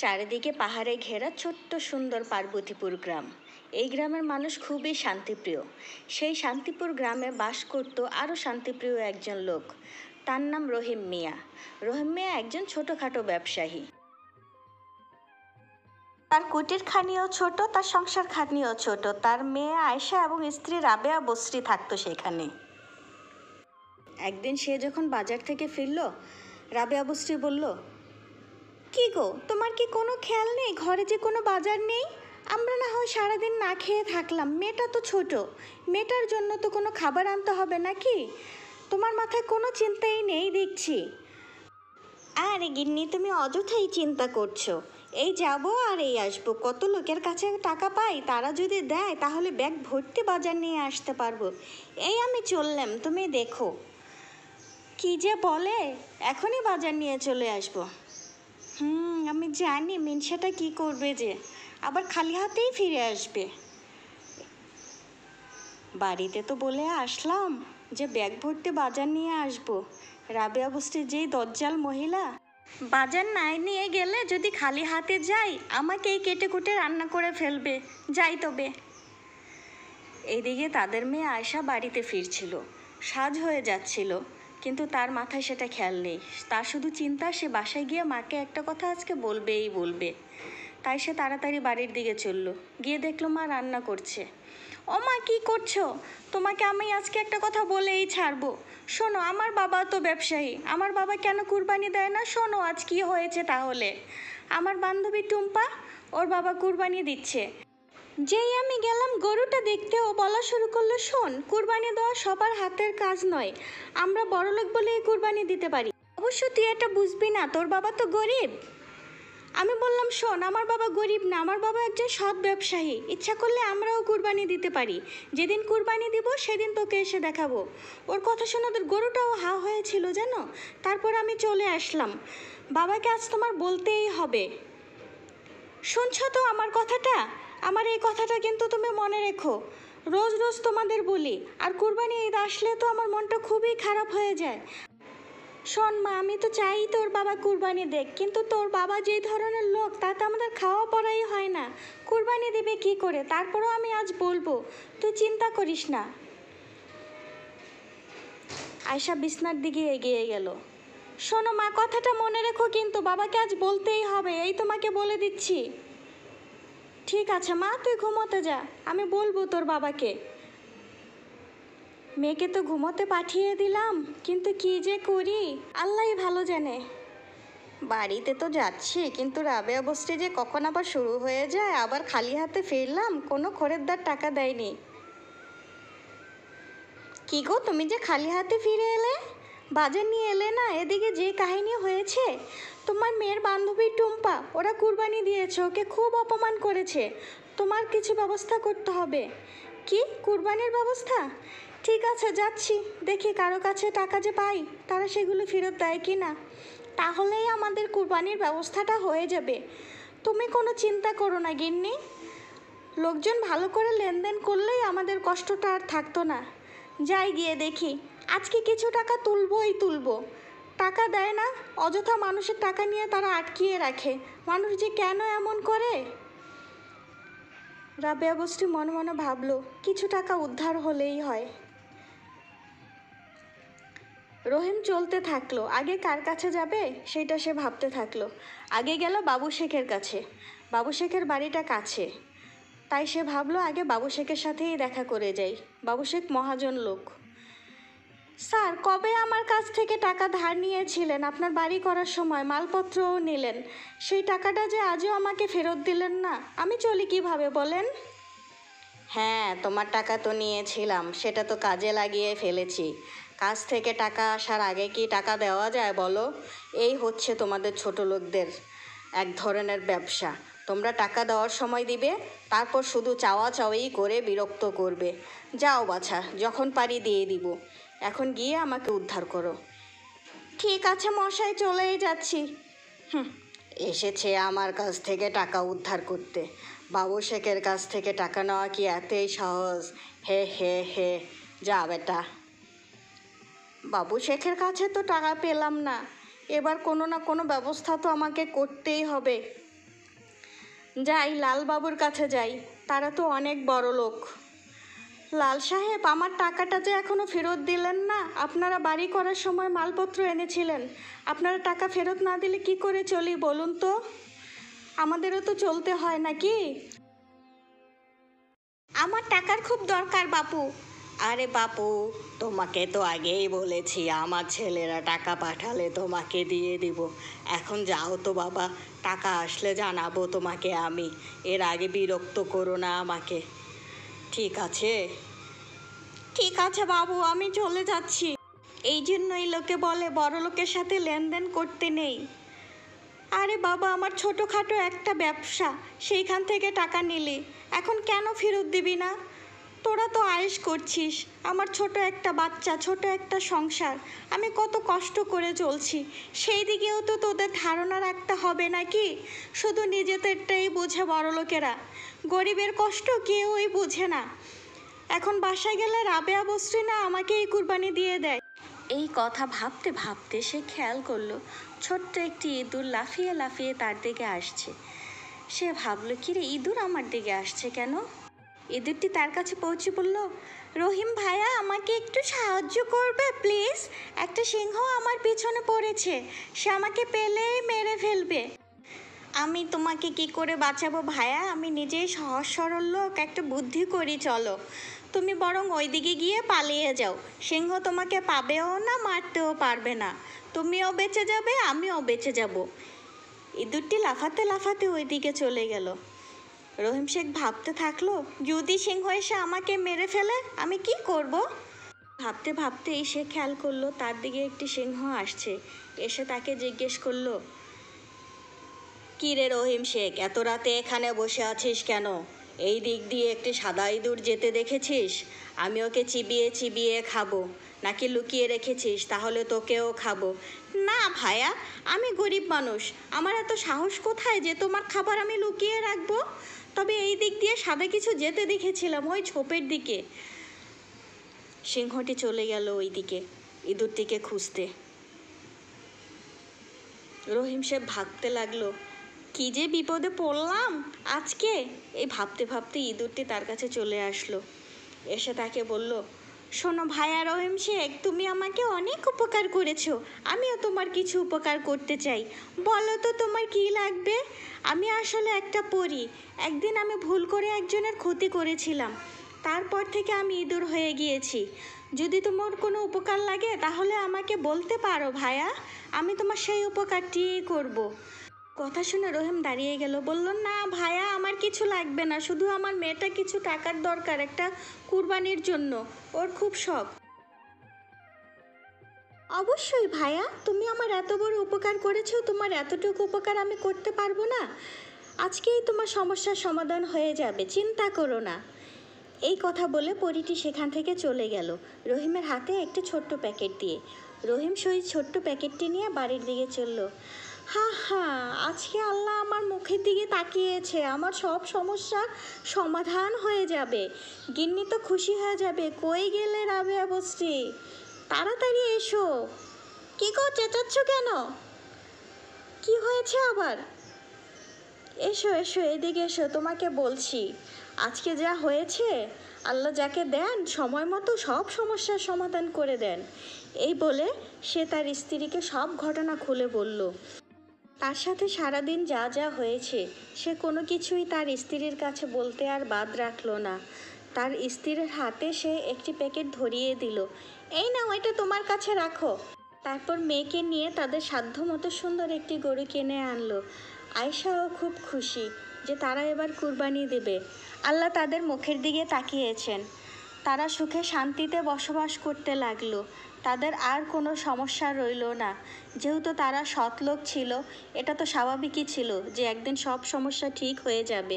চারিদিকে পাহাড়ে ঘেরা ছোট্ট সুন্দর পার্বতীপুর গ্রাম। এই গ্রামের মানুষ খুবই শান্তিপ্রিয়। সেই শান্তিপুর গ্রামে বাস করত আরও শান্তিপ্রিয় একজন লোক। তার নাম রহিম মিয়া। রহিম মিয়া একজন ছোটোখাটো ব্যবসায়ী। তার কুটির খানিও ছোট, তার সংসার খাটনিও ছোট। তার মেয়ে আয়েশা এবং স্ত্রী রাবেয়া বসরি থাকতো সেখানে। একদিন সে যখন বাজার থেকে ফিরল, রাবেয়া বসরি বলল, কি গো, তোমার কি কোনো খেয়াল নেই ঘরে যে কোনো বাজার নেই? আমরা না হয় সারাদিন না খেয়ে থাকলাম, মেয়েটা তো ছোট, মেয়েটার জন্য তো কোনো খাবার আনতে হবে নাকি? তোমার মাথায় কোনো চিন্তাই নেই দেখছি। আরে গিন্নি, তুমি অযথাই চিন্তা করছো। এই যাব আর এই আসবো, কত লোকের কাছে টাকা পাই, তারা যদি দেয় তাহলে ব্যাগ ভর্তি বাজার নিয়ে আসতে পারবো। এই আমি চললাম, তুমি দেখো। কি যে বলে, এখনই বাজার নিয়ে চলে আসবো। আমি জানি মিনসাটা কি করবে, যে আবার খালি হাতেই ফিরে আসবে। বাড়িতে তো বলে আসলাম যে ব্যাগ ভর্তি বাজার নিয়ে আসবো। রাবেয়া বস্তির যেই দজ্জাল মহিলা, বাজার নাই নিয়ে গেলে যদি খালি হাতে যাই আমাকেই কেটে কুটে রান্না করে ফেলবে। যাই তবে। এইদিকে তাদের মেয়ে আয়শা বাড়িতে ফিরছিল, সাজ হয়ে যাচ্ছিল, কিন্তু তার মাথায় সেটা খেয়াল নেই। তার শুধু চিন্তা সে বাসায় গিয়ে মাকে একটা কথা আজকে বলবেই বলবে। তাই সে তাড়াতাড়ি বাড়ির দিকে চলল। গিয়ে দেখলো মা রান্না করছে। ও মা, কী করছো? তোমাকে আমি আজকে একটা কথা বলেই ছাড়বো। শোনো, আমার বাবা তো ব্যবসায়ী, আমার বাবা কেন কুরবানি দেয় না? শোনো আজ কি হয়েছে তাহলে। আমার বান্ধবী টুম্পা, ওর বাবা কুরবানি দিচ্ছে। যেই আমি গেলাম গরুটা দেখতে, ও বলা শুরু করলো, শোন, কুরবানি দেওয়া সবার হাতের কাজ নয়, আমরা বড়লোক বলেই কুরবানি দিতে পারি। অবশ্য তুই এটা বুঝবি না, তোর বাবা তো গরিব। আমি বললাম, শোন, আমার বাবা গরিব না, আমার বাবা একজন সৎ ব্যবসায়ী, ইচ্ছা করলে আমরাও কুরবানি দিতে পারি। যেদিন কুরবানি দিব সেদিন তোকে এসে দেখাবো। ওর কথা শুনে ওদের গরুটাও হা হয়েছিল জানো। তারপর আমি চলে আসলাম। বাবাকে আজ তোমার বলতেই হবে। শুনছ তো আমার কথাটা? আমার এই কথাটা কিন্তু তুমি মনে রেখো। রোজ রোজ তোমাদের বলি, আর কুরবানি ঈদ আসলে তো আমার মনটা খুবই খারাপ হয়ে যায়। শোন মা, আমি তো চাই তোর বাবা কুরবানি দেখ, কিন্তু তোর বাবা যেই ধরনের লোক তাতে আমাদের খাওয়া পড়াই হয় না। কুরবানি দেবে কি করে? তারপরও আমি আজ বলবো, তুই চিন্তা করিস না। আয়শা বিছনার দিকে এগিয়ে গেল। শোনো মা, কথাটা মনে রেখো, কিন্তু বাবাকে আজ বলতেই হবে, এই তোমাকে বলে দিচ্ছি। ঠিক আছে মা, তুই ঘুমোতে যা, আমি বলবো তোর বাবাকে। মেয়েকে তো ঘুমোতে পাঠিয়ে দিলাম, কিন্তু কি যে করি আল্লাহই ভালো জানে। বাড়িতে তো যাচ্ছি, কিন্তু রাবেয়া বস্তি যে কখন আবার শুরু হয়ে যায়, আবার খালি হাতে ফিরলাম, কোনো খরিদ্দার টাকা দেয়নি। কি গো, তুমি যে খালি হাতে ফিরে এলে, বাজার নিয়ে এলে না? এদিকে যে কাহিনী হয়েছে, তোমার মেয়ের বান্ধবী টুম্পা, ওরা কুরবানি দিয়েছে, ওকে খুব অপমান করেছে। তোমার কিছু ব্যবস্থা করতে হবে। কি কুরবানির ব্যবস্থা? ঠিক আছে, যাচ্ছি, দেখি কারো কাছে টাকা যে পাই, তারা সেগুলো ফেরত দেয় কি না। তাহলেই আমাদের কুরবানির ব্যবস্থাটা হয়ে যাবে। তুমি কোনো চিন্তা করো না গিন্নি, লোকজন ভালো করে লেনদেন করলেই আমাদের কষ্টটা আর থাকতো না। যাই গিয়ে দেখি, আজকে কিছু টাকা তুলবো। টাকা দেয় না, অযথা মানুষের টাকা নিয়ে তারা আটকিয়ে রাখে। মানুষ যে কেন এমন করে। রাবেয়া বস্তি মনে মনে ভাবলো, কিছু টাকা উদ্ধার হলেই হয়। রহিম চলতে থাকলো। আগে কার কাছে যাবে সেটা সে ভাবতে থাকলো। আগে গেল বাবু শেখের কাছে। বাবু শেখের বাড়িটা কাছে, তাই সে ভাবলো আগে বাবু শেখের সাথেই দেখা করে যাই। বাবু শেখ মহাজন লোক। স্যার, কবে আমার কাছ থেকে টাকা ধার নিয়েছিলেন, আপনার বাড়ি করার সময় মালপত্রও নিলেন, সেই টাকাটা যে আজও আমাকে ফেরত দিলেন না, আমি চলি কিভাবে বলেন? হ্যাঁ, তোমার টাকা তো নিয়েছিলাম, সেটা তো কাজে লাগিয়ে ফেলেছি। কাজ থেকে টাকা আসার আগে কি টাকা দেওয়া যায় বলো? এই হচ্ছে তোমাদের ছোট লোকদের এক ধরনের ব্যবসা। তোমরা টাকা দেওয়ার সময় দিবে, তারপর শুধু চাওয়া চাওয়ি করে বিরক্ত করবে। যাও বাছা, যখন পারি দিয়ে দিব। এখন গিয়ে আমাকে উদ্ধার করো। ঠিক আছে মশাই, চলেই যাচ্ছি। এসেছে আমার কাছ থেকে টাকা উদ্ধার করতে। বাবু শেখের কাছ থেকে টাকা নেওয়া কি এতই সহজ? হে হে হে, যা বেটা। বাবু শেখের কাছে তো টাকা পেলাম না, এবার কোনো না কোনো ব্যবস্থা তো আমাকে করতেই হবে। যাই লালবাবুর কাছে যাই, তারা তো অনেক বড় লোক। লাল সাহেব, আমার টাকাটা যে এখনো ফেরত দিলেন না। আপনারা বাড়ি করার সময় মালপত্র এনেছিলেন, আপনারা টাকা ফেরত না দিলে কি করে চলি বলুন তো? আমাদেরও তো চলতে হয় নাকি? আমার টাকার খুব দরকার বাপু। আরে বাপু, তোমাকে তো আগেই বলেছি আমার ছেলেরা টাকা পাঠালে তোমাকে দিয়ে দিব। এখন যাও তো বাবা, টাকা আসলে জানাবো তোমাকে আমি। এর আগে বিরক্ত করো না আমাকে, ঠিক আছে? ঠিক আছে বাবু, আমি চলে যাচ্ছি। এই জন্যই লোকে বলে বড় লোকের সাথে লেনদেন করতে নেই। আরে বাবা, আমার ছোটোখাটো একটা ব্যবসা, সেইখান থেকে টাকা নিলি, এখন কেন ফেরত দিবি না? তোরা তো আয়েশ করছিস, আমার ছোট একটা বাচ্চা, ছোট একটা সংসার, আমি কত কষ্ট করে চলছি, সেই দিকেও তো তোদের ধারণা রাখতে হবে নাকি? শুধু নিজেদেরটাই বোঝে বড় লোকেরা, গরিবের কষ্ট কেউই বোঝে না। এখন বাসায় গেলে রাবেয়া বস্ত্রী না আমাকেই কুরবানি দিয়ে দেয়। এই কথা ভাবতে ভাবতে সে খেয়াল করলো ছোট্ট একটি ইঁদুর লাফিয়ে লাফিয়ে তার দিকে আসছে। সে ভাবলো, কিরে ইঁদুর আমার দিকে আসছে কেন? ইঁদুরটি তার কাছে পৌঁছে বলল, রহিম ভাইয়া, আমাকে একটু সাহায্য করবে প্লিজ? একটা সিংহ আমার পিছনে পড়েছে, সে আমাকে পেলেই মেরে ফেলবে। আমি তোমাকে কি করে বাঁচাবো ভাইয়া? আমি নিজেই সহজ সরল লোক, একটা বুদ্ধি করি, চলো। তুমি বরং ওই দিকে গিয়ে পালিয়ে যাও, সিংহ তোমাকে পাবেও না, মারতেও পারবে না, তুমিও বেঁচে যাবে, আমিও বেঁচে যাব। ইঁদুরটি লাফাতে লাফাতে ওই দিকে চলে গেল। রহিম শেখ ভাবতে থাকলো, যদি সিংহ এসে আমাকে মেরে ফেলে আমি কি করব? ভাবতে ভাবতেই সে খেয়াল করলো তার দিকে একটি সিংহ আসছে। এসে তাকে জিজ্ঞেস করলো, কি রে রহিম শেখ, এত রাতে এখানে বসে আছিস কেন? এই দিক দিয়ে একটি সাদা ইঁদুর যেতে দেখেছিস? আমি ওকে চিবিয়ে চিবিয়ে খাবো, নাকি লুকিয়ে রেখেছিস তাহলে তোকেও খাবো? না ভাইয়া, আমি গরিব মানুষ, আমার এত সাহস কোথায় যে তোমার খাবার আমি লুকিয়ে রাখবো? তবে এই দিক দিয়ে সাদা কিছু যেতে দেখেছিলাম, ওই ঝোপের দিকে। সিংহটি চলে গেল ওই দিকে ইঁদুরটিকে খুঁজতে। রহিম শেখ ভাবতে লাগলো, কি যে বিপদে পড়লাম আজকে। এই ভাবতে ভাবতে ইঁদুরটি তার কাছে চলে আসলো। এসে তাকে বলল, শোনো ভাইয়া রহিম শেখ, তুমি আমাকে অনেক উপকার করেছো, আমিও তোমার কিছু উপকার করতে চাই। বলো তো তোমার কি লাগবে? আমি আসলে একটা পরী, একদিন আমি ভুল করে একজনের ক্ষতি করেছিলাম, তারপর থেকে আমি ইঁদুর হয়ে গিয়েছি। যদি তোমার কোনো উপকার লাগে তাহলে আমাকে বলতে পারো ভাইয়া, আমি তোমার সেই উপকারটি করব। কথা শুনে রহিম দাঁড়িয়ে গেল, বলল, না ভাইয়া, আমার কিছু লাগবে না, শুধু আমার মেয়েটা কিছু টাকার দরকার একটা কুরবানির জন্য, ওর খুব শখ। অবশ্যই ভাইয়া, তুমি আমার এত বড় উপকার করেছো, তোমার এতটুকু উপকার আমি করতে পারবো না? আজকেই তোমার সমস্যার সমাধান হয়ে যাবে, চিন্তা করো না। এই কথা বলে পরীটি সেখান থেকে চলে গেল রহিমের হাতে একটি ছোট্ট প্যাকেট দিয়ে। রহিম সেই ছোট্ট প্যাকেটটি নিয়ে বাড়ির দিকে চলল। হা হা, আজকে আল্লাহ আমার মুখের দিকে তাকিয়েছে, আমার সব সমস্যার সমাধান হয়ে যাবে, গিন্নি তো খুশি হয়ে যাবে। কই গেলে রাবেয়া বস্ত্রী, তাড়াতাড়ি এসো। কি গো, চেঁচাচ্ছ কেন? কি হয়েছে আবার? এসো এসো, এদিকে এসো, তোমাকে বলছি আজকে যা হয়েছে, আল্লাহ যাকে দেন সময় মতো সব সমস্যার সমাধান করে দেন। এই বলে সে তার স্ত্রীকে সব ঘটনা খুলে বলল। তার সাথে সারাদিন যা যা হয়েছে সে কোনো কিছুই তার স্ত্রীর কাছে বলতে আর বাদ রাখলো না। তার স্ত্রীর হাতে সে একটি প্যাকেট ধরিয়ে দিল, এই নাও, এটা তোমার কাছে রাখো। তারপর মেয়েকে নিয়ে তাদের সাধ্যমতো সুন্দর একটি গরু কিনে আনলো। আয়েশাও খুব খুশি যে তারা এবার কুরবানি দেবে। আল্লাহ তাদের মুখের দিকে তাকিয়েছেন, তারা সুখে শান্তিতে বসবাস করতে লাগলো। তাদের আর কোনো সমস্যা রইল না, যেহেতু তারা সৎ লোক ছিল, এটা তো স্বাভাবিকই ছিল যে একদিন সব সমস্যা ঠিক হয়ে যাবে।